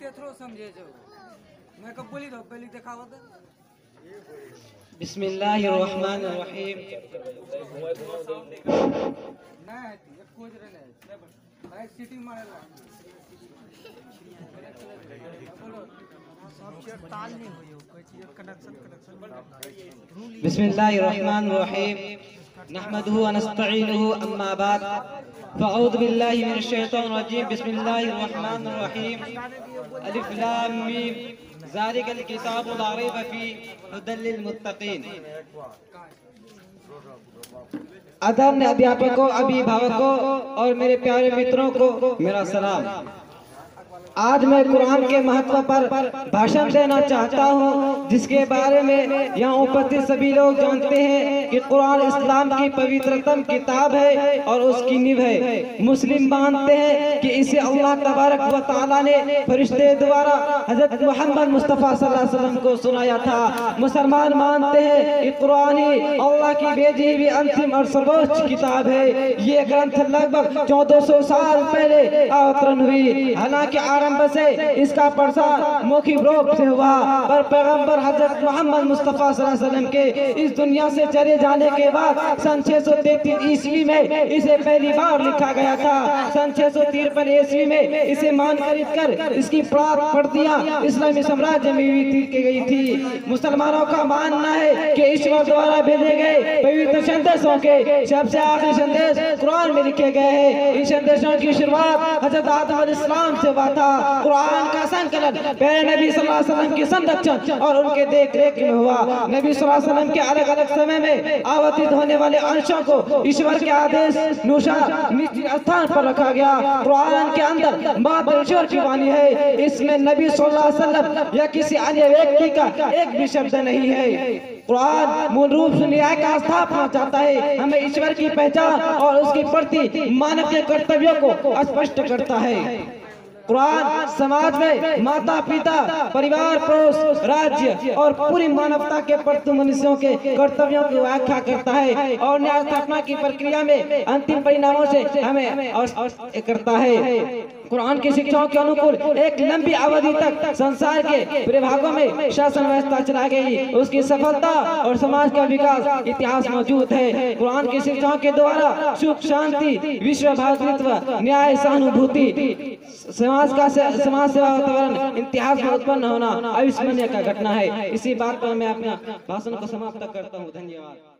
केथरो समझे जो मैं कब बोली तो पहले दिखावत बिस्मिल्लाहिर्रहमानिर्रहीम। ना है ये खोज रहे हैं भाई सीटिंग मारेला बोलो सब ताल नहीं हुई हो कोई चीज कनेक्शन बिस्मिल्लाहिर्रहमानिर्रहीम। नहमदुहु व नस्तईनुहु अम्मा बाद फ़अऊज़ु बिल्लाहि मिनश शैतानिर रजीम। बिस्मिल्लाहिर्रहमानिर्रहीम। अलिफ लाम मीम ज़ालिकल किताबु ला रैब फ़ीहि हुदल लिल मुत्तक़ीन। आदरणीय अध्यापकों, अभिभावकों और मेरे प्यारे मित्रों को मेरा सलाम। आज मैं कुरान के महत्व पर भाषण देना चाहता हूँ, जिसके बारे में यहाँ उपस्थित सभी लोग जानते हैं कि कुरान इस्लाम की पवित्रतम किताब है और उसकी नींव है। मुस्लिम मानते हैं कि इसे अल्लाह तबारक व तआला ने फरिश्ते द्वारा हजरत मोहम्मद मुस्तफ़ा सल्लल्लाहु अलैहि वसल्लम को सुनाया था। मुसलमान मानते हैं कि कुरान ही अल्लाह की भेजी हुई अंतिम और सर्वोच्च किताब है। ये ग्रंथ लगभग 1400 साल पहले अवतरण हुई। हालांकि आरंभ से इसका प्रसार मौखिक रूप से हुआ, पर पैगंबर हजरत मोहम्मद मुस्तफ़ा सल्लल्लाहु अलैहि वसल्लम के इस दुनिया से चले जाने के बाद सन 633 ईस्वी में इसे पहली बार लिखा गया था। सन 653 ईस्वी में इसे मानकरित कर इसकी प्रतियां इस्लामी साम्राज्य में की गई थी। मुसलमानों का मानना है कि ईश्वर द्वारा भेजे गए पवित्र संदेशों के सबसे आखिरी संदेश कुरान में लिखे गए हैं। इस संदेशों की शुरुआत हजरत आदम अलैहिस्सलाम से हुआ था। कुरान का संकलन प्यारे नबी सल्लल्लाहु अलैहि वसल्लम के संरक्षण और उनके देख रेख में हुआ। नबी सल्लल्लाहु अलैहि वसल्लम के अलग अलग समय में आवतित होने वाले अंशों को ईश्वर के आदेश अनुसार निश्चित स्थान पर रखा गया। कुरान के अंदर मात्र ईश्वर की वाणी है। इसमें नबी सल्लल्लाहु अलैहि वसल्लम या किसी अन्य व्यक्ति का एक भी शब्द नहीं है। कुरान मूल रूप से न्याय का स्थापना चाहता है, हमें ईश्वर की पहचान और उसके प्रति मानव के कर्तव्यों को स्पष्ट करता है। कुरान समाज में माता पिता, परिवार, पड़ोस, राज्य और पूरी मानवता के प्रति मनुष्यों के कर्तव्यों की व्याख्या करता है और न्याय स्थापना की प्रक्रिया में अंतिम परिणामों से हमें करता है। कुरान की शिक्षाओं के अनुकूल एक लंबी अवधि तक संसार के विभागों में शासन व्यवस्था चलाई गई। उसकी सफलता और समाज का विकास इतिहास मौजूद है। कुरान की शिक्षाओं के द्वारा सुख, शांति, विश्व भातृत्व, न्याय, सहानुभूति, समाज सेवा वातावरण इतिहास में उत्पन्न होना अविस्मरणीय का घटना है। इसी बात पर मैं अपना भाषण को समाप्त करता हूँ। धन्यवाद।